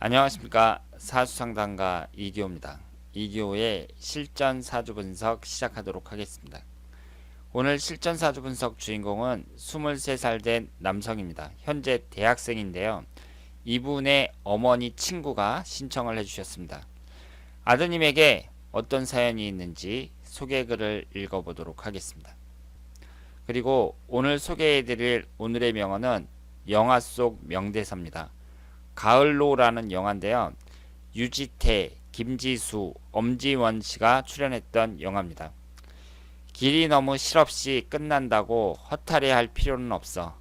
안녕하십니까. 사주상담가 이기호입니다. 이기호의 실전 사주 분석 시작하도록 하겠습니다. 오늘 실전 사주 분석 주인공은 23살 된 남성입니다. 현재 대학생인데요. 이분의 어머니 친구가 신청을 해주셨습니다. 아드님에게 어떤 사연이 있는지 소개글을 읽어보도록 하겠습니다. 그리고 오늘 소개해드릴 오늘의 명언은 영화 속 명대사입니다. 가을로라는 영화인데요. 유지태, 김지수, 엄지원 씨가 출연했던 영화입니다. 길이 너무 실없이 끝난다고 허탈해할 필요는 없어.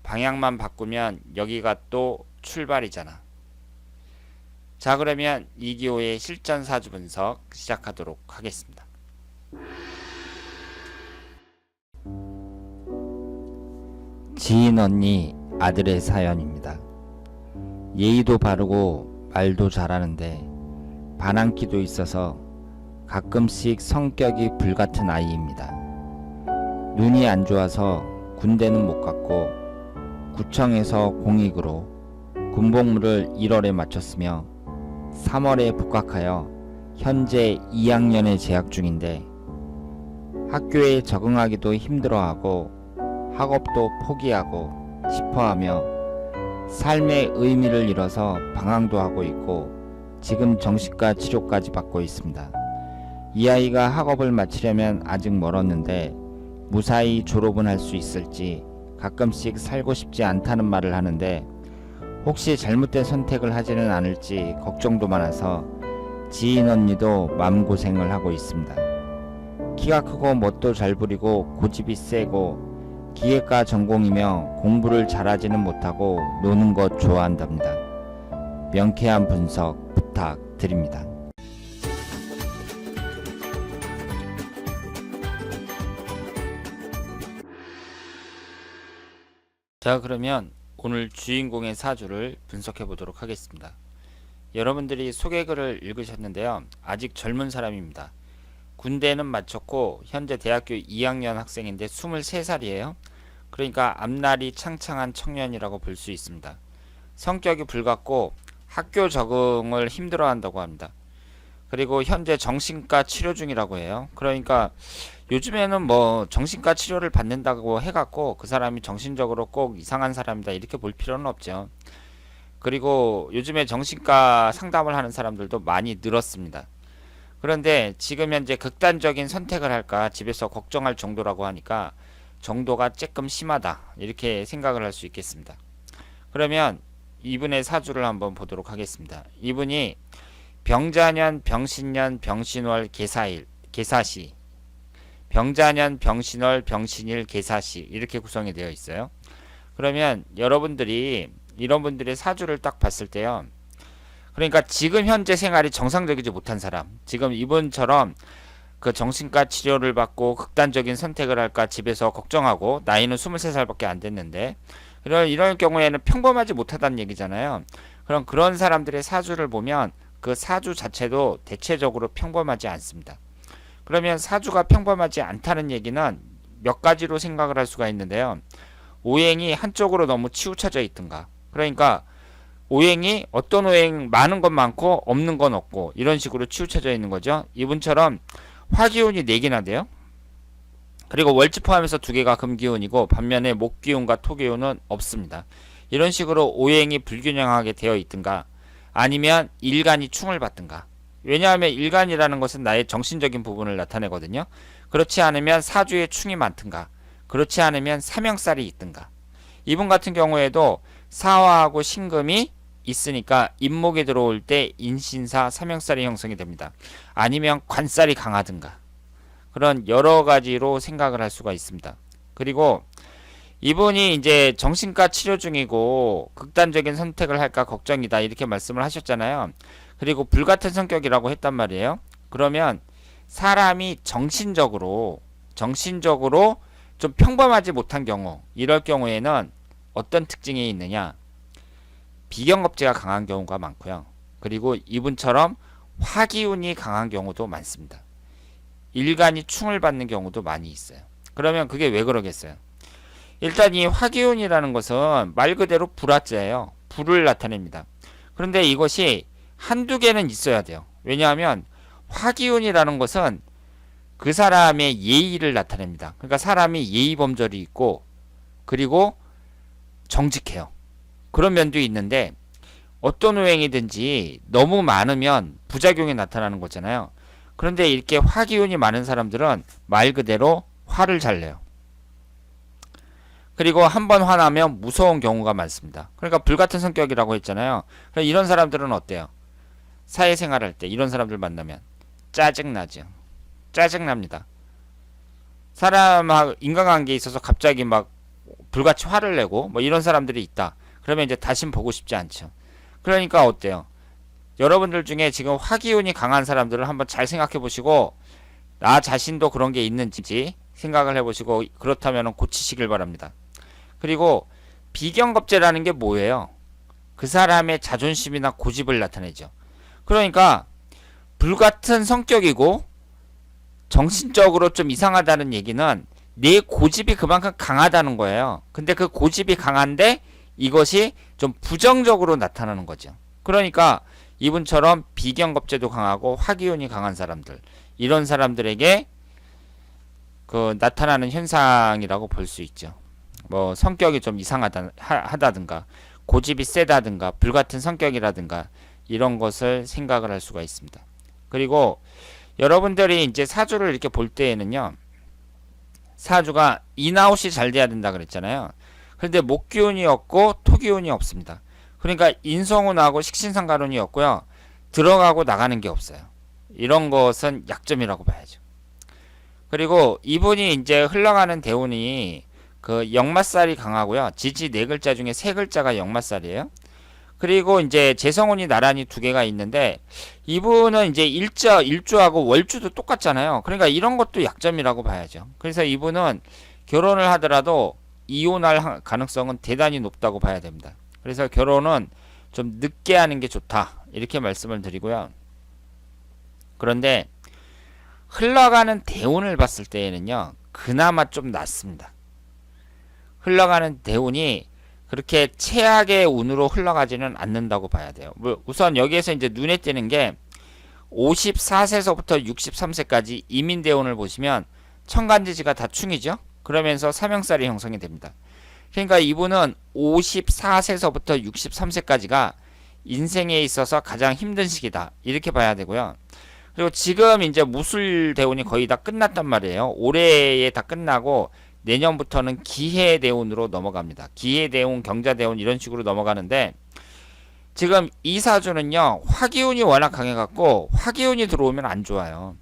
방향만 바꾸면 여기가 또 출발이잖아. 자, 그러면 이기호의 실전 사주 분석 시작하도록 하겠습니다. 지인 언니 아들의 사연입니다. 예의도 바르고 말도 잘하는데 반항기도 있어서 가끔씩 성격이 불같은 아이입니다. 눈이 안 좋아서 군대는 못 갔고 구청에서 공익으로 군복무를 1월에 마쳤으며 3월에 복학하여 현재 2학년에 재학 중인데 학교에 적응하기도 힘들어하고 학업도 포기하고 싶어하며 삶의 의미를 잃어서 방황도 하고 있고 지금 정신과 치료까지 받고 있습니다. 이 아이가 학업을 마치려면 아직 멀었는데 무사히 졸업은 할 수 있을지 가끔씩 살고 싶지 않다는 말을 하는데 혹시 잘못된 선택을 하지는 않을지 걱정도 많아서 지인 언니도 마음고생을 하고 있습니다. 키가 크고 멋도 잘 부리고 고집이 세고 기계과 전공이며 공부를 잘하지는 못하고 노는 것 좋아한답니다. 명쾌한 분석 부탁드립니다. 자, 그러면 오늘 주인공의 사주를 분석해 보도록 하겠습니다. 여러분들이 소개글을 읽으셨는데요. 아직 젊은 사람입니다. 군대는 마쳤고 현재 대학교 2학년 학생인데 23살이에요. 그러니까 앞날이 창창한 청년이라고 볼 수 있습니다. 성격이 불같고 학교 적응을 힘들어한다고 합니다. 그리고 현재 정신과 치료 중이라고 해요. 그러니까 요즘에는 뭐 정신과 치료를 받는다고 해갖고 그 사람이 정신적으로 꼭 이상한 사람이다 이렇게 볼 필요는 없죠. 그리고 요즘에 정신과 상담을 하는 사람들도 많이 늘었습니다. 그런데 지금 현재 극단적인 선택을 할까 집에서 걱정할 정도라고 하니까 정도가 조금 심하다 이렇게 생각을 할 수 있겠습니다. 그러면 이분의 사주를 한번 보도록 하겠습니다. 이분이 병자년, 병신년, 병신월, 계사일, 계사시, 병자년, 병신월, 병신일, 계사시 이렇게 구성이 되어 있어요. 그러면 여러분들이 이런 분들의 사주를 딱 봤을 때요. 그러니까 지금 현재 생활이 정상적이지 못한 사람, 지금 이분처럼 그 정신과 치료를 받고 극단적인 선택을 할까 집에서 걱정하고 나이는 23살밖에 안 됐는데 이런 경우에는 평범하지 못하다는 얘기잖아요. 그럼 그런 사람들의 사주를 보면 그 사주 자체도 대체적으로 평범하지 않습니다. 그러면 사주가 평범하지 않다는 얘기는 몇 가지로 생각을 할 수가 있는데요. 오행이 한쪽으로 너무 치우쳐져 있든가, 그러니까 오행이 어떤 오행 많은 건 많고 없는 건 없고 이런 식으로 치우쳐져 있는 거죠. 이분처럼 화기운이 4개나 돼요. 그리고 월지 포함해서 2개가 금기운이고 반면에 목기운과 토기운은 없습니다. 이런 식으로 오행이 불균형하게 되어 있든가 아니면 일간이 충을 받든가. 왜냐하면 일간이라는 것은 나의 정신적인 부분을 나타내거든요. 그렇지 않으면 사주에 충이 많든가 그렇지 않으면 사명살이 있든가. 이분 같은 경우에도 사화하고 신금이 있으니까 인목이 들어올 때 인신사 사명살이 형성이 됩니다. 아니면 관살이 강하든가 그런 여러 가지로 생각을 할 수가 있습니다. 그리고 이분이 이제 정신과 치료 중이고 극단적인 선택을 할까 걱정이다 이렇게 말씀을 하셨잖아요. 그리고 불같은 성격이라고 했단 말이에요. 그러면 사람이 정신적으로 좀 평범하지 못한 경우, 이럴 경우에는 어떤 특징이 있느냐? 비경겁제가 강한 경우가 많고요. 그리고 이분처럼 화기운이 강한 경우도 많습니다. 일간이 충을 받는 경우도 많이 있어요. 그러면 그게 왜 그러겠어요? 일단 이 화기운이라는 것은 말 그대로 불화자예요. 불을 나타냅니다. 그런데 이것이 한두 개는 있어야 돼요. 왜냐하면 화기운이라는 것은 그 사람의 예의를 나타냅니다. 그러니까 사람이 예의범절이 있고 그리고 정직해요. 그런 면도 있는데 어떤 오행이든지 너무 많으면 부작용이 나타나는 거잖아요. 그런데 이렇게 화기운이 많은 사람들은 말 그대로 화를 잘 내요. 그리고 한 번 화나면 무서운 경우가 많습니다. 그러니까 불같은 성격이라고 했잖아요. 이런 사람들은 어때요? 사회생활할 때 이런 사람들 만나면 짜증나죠. 짜증납니다. 사람하고 인간관계에 있어서 갑자기 막 불같이 화를 내고 뭐 이런 사람들이 있다. 그러면 이제 다신 보고 싶지 않죠. 그러니까 어때요? 여러분들 중에 지금 화기운이 강한 사람들을 한번 잘 생각해 보시고 나 자신도 그런 게 있는지 생각을 해보시고 그렇다면 고치시길 바랍니다. 그리고 비경겁제라는 게 뭐예요? 그 사람의 자존심이나 고집을 나타내죠. 그러니까 불같은 성격이고 정신적으로 좀 이상하다는 얘기는 내 고집이 그만큼 강하다는 거예요. 근데 그 고집이 강한데 이것이 좀 부정적으로 나타나는 거죠. 그러니까 이분처럼 비경겁제도 강하고 화기운이 강한 사람들, 이런 사람들에게 그 나타나는 현상이라고 볼 수 있죠. 뭐 성격이 좀 이상하다든가 고집이 세다든가 불같은 성격이라든가 이런 것을 생각을 할 수가 있습니다. 그리고 여러분들이 이제 사주를 이렇게 볼 때에는요, 사주가 인아웃이 잘 돼야 된다 그랬잖아요. 그런데 목기운이 없고 토기운이 없습니다. 그러니까 인성운하고 식신상관운이 없고요, 들어가고 나가는 게 없어요. 이런 것은 약점이라고 봐야죠. 그리고 이분이 이제 흘러가는 대운이 그 역마살이 강하고요, 지지 네 글자 중에 세 글자가 역마살이에요. 그리고 이제 재성운이 나란히 두 개가 있는데 이분은 이제 일주하고 월주도 똑같잖아요. 그러니까 이런 것도 약점이라고 봐야죠. 그래서 이분은 결혼을 하더라도 이혼할 가능성은 대단히 높다고 봐야 됩니다. 그래서 결혼은 좀 늦게 하는 게 좋다, 이렇게 말씀을 드리고요. 그런데 흘러가는 대운을 봤을 때에는요, 그나마 좀 낫습니다. 흘러가는 대운이 그렇게 최악의 운으로 흘러가지는 않는다고 봐야 돼요. 우선 여기에서 이제 눈에 띄는 게 54세서부터 63세까지 이민대운을 보시면 천간지지가 다 충이죠. 그러면서 사명살이 형성이 됩니다. 그러니까 이분은 54세서부터 63세까지가 인생에 있어서 가장 힘든 시기다, 이렇게 봐야 되고요. 그리고 지금 이제 무술대운이 거의 다 끝났단 말이에요. 올해에 다 끝나고 내년부터는 기해대운으로 넘어갑니다. 기해대운, 경자대운 이런 식으로 넘어가는데 지금 이 사주는요, 화기운이 워낙 강해갖고 화기운이 들어오면 안 좋아요.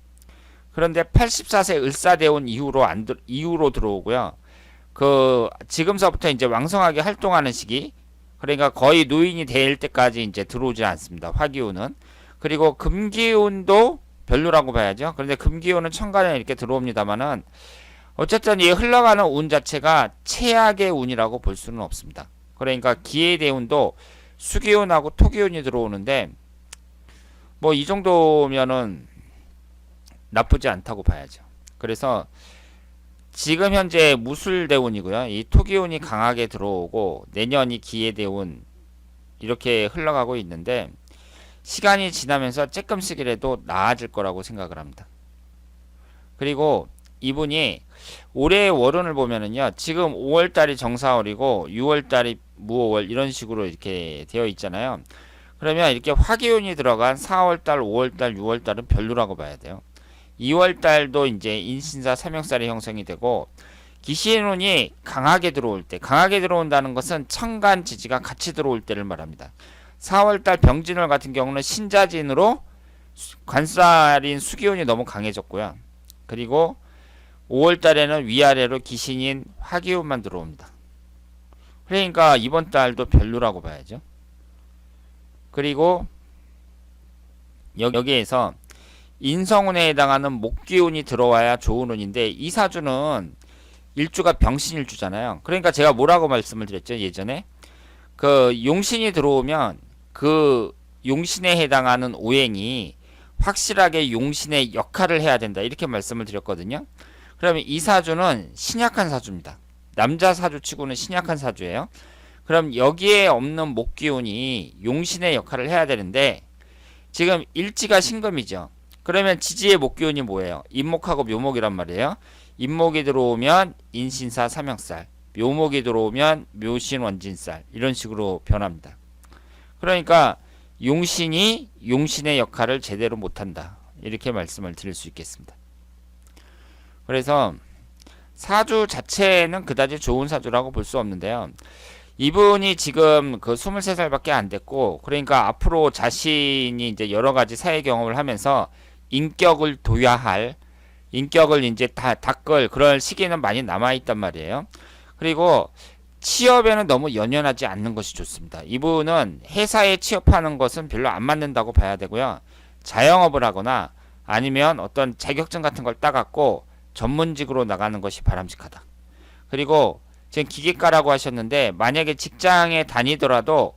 그런데 84세 을사대운 이후로 들어오고요. 그 지금서부터 이제 왕성하게 활동하는 시기, 그러니까 거의 노인이 될 때까지 이제 들어오지 않습니다. 화기운은. 그리고 금기운도 별로라고 봐야죠. 그런데 금기운은 천간에 이렇게 들어옵니다만은 어쨌든 이 흘러가는 운 자체가 최악의 운이라고 볼 수는 없습니다. 그러니까 기해대운도 수기운하고 토기운이 들어오는데 뭐 이 정도면은 나쁘지 않다고 봐야죠. 그래서 지금 현재 무술대운이고요, 이 토기운이 강하게 들어오고 내년이 기해대운 이렇게 흘러가고 있는데 시간이 지나면서 조금씩이라도 나아질 거라고 생각을 합니다. 그리고 이분이 올해의 월운을 보면은요, 지금 5월달이 정사월이고 6월달이 무오월 이런 식으로 이렇게 되어 있잖아요. 그러면 이렇게 화기운이 들어간 4월달, 5월달, 6월달은 별로라고 봐야 돼요. 2월달도 이제 인신사 삼형살이 형성이 되고 기신운이 강하게 들어올 때, 강하게 들어온다는 것은 천간 지지가 같이 들어올 때를 말합니다. 4월달 병진월 같은 경우는 신자진으로 관살인 수기운이 너무 강해졌고요. 그리고 5월달에는 위아래로 기신인 화기운만 들어옵니다. 그러니까 이번 달도 별로라고 봐야죠. 그리고 여기에서 인성운에 해당하는 목기운이 들어와야 좋은 운인데 이 사주는 일주가 병신일주잖아요. 그러니까 제가 뭐라고 말씀을 드렸죠, 예전에? 그 용신이 들어오면 그 용신에 해당하는 오행이 확실하게 용신의 역할을 해야 된다, 이렇게 말씀을 드렸거든요. 그러면 이 사주는 신약한 사주입니다. 남자 사주치고는 신약한 사주예요. 그럼 여기에 없는 목기운이 용신의 역할을 해야 되는데 지금 일지가 신금이죠. 그러면 지지의 목기운이 뭐예요? 인목하고 묘목이란 말이에요. 인목이 들어오면 인신사 삼형살, 묘목이 들어오면 묘신 원진살, 이런 식으로 변합니다. 그러니까 용신이 용신의 역할을 제대로 못한다, 이렇게 말씀을 드릴 수 있겠습니다. 그래서 사주 자체는 그다지 좋은 사주라고 볼 수 없는데요. 이분이 지금 그 23살밖에 안 됐고, 그러니까 앞으로 자신이 이제 여러 가지 사회 경험을 하면서 인격을 도야할, 인격을 이제 다 닦을 그럴 시기는 많이 남아 있단 말이에요. 그리고 취업에는 너무 연연하지 않는 것이 좋습니다. 이분은 회사에 취업하는 것은 별로 안 맞는다고 봐야 되고요. 자영업을 하거나 아니면 어떤 자격증 같은 걸 따갖고 전문직으로 나가는 것이 바람직하다. 그리고 지금 기계과라고 하셨는데 만약에 직장에 다니더라도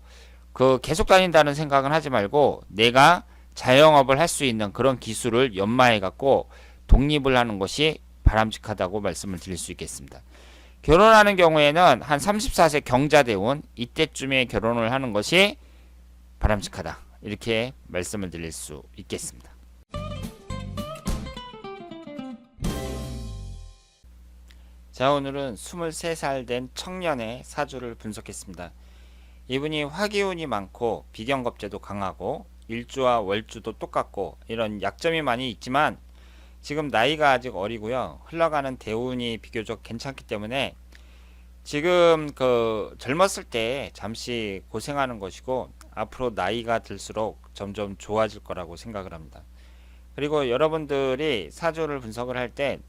그 계속 다닌다는 생각은 하지 말고 내가 자영업을 할 수 있는 그런 기술을 연마해 갖고 독립을 하는 것이 바람직하다고 말씀을 드릴 수 있겠습니다. 결혼하는 경우에는 한 34세 경자대운 이때쯤에 결혼을 하는 것이 바람직하다, 이렇게 말씀을 드릴 수 있겠습니다. 자, 오늘은 23살 된 청년의 사주를 분석했습니다. 이분이 화기운이 많고 비경겁제도 강하고 일주와 월주도 똑같고 이런 약점이 많이 있지만 지금 나이가 아직 어리고요. 흘러가는 대운이 비교적 괜찮기 때문에 지금 그 젊었을 때 잠시 고생하는 것이고 앞으로 나이가 들수록 점점 좋아질 거라고 생각을 합니다. 그리고 여러분들이 사주를 분석을 할 때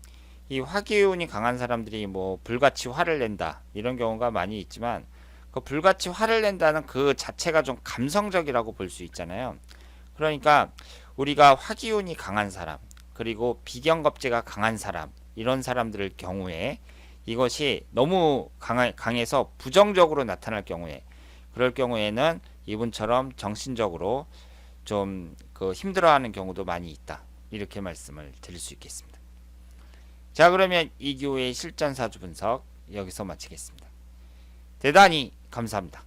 이 화기운이 강한 사람들이 뭐 불같이 화를 낸다, 이런 경우가 많이 있지만 그 불같이 화를 낸다는 그 자체가 좀 감성적이라고 볼 수 있잖아요. 그러니까 우리가 화기운이 강한 사람, 그리고 비경겁제가 강한 사람, 이런 사람들의 경우에 이것이 너무 강해서 부정적으로 나타날 경우에, 그럴 경우에는 이분처럼 정신적으로 좀 그 힘들어하는 경우도 많이 있다, 이렇게 말씀을 드릴 수 있겠습니다. 자, 그러면 이교의 실전사주 분석 여기서 마치겠습니다. 대단히 감사합니다.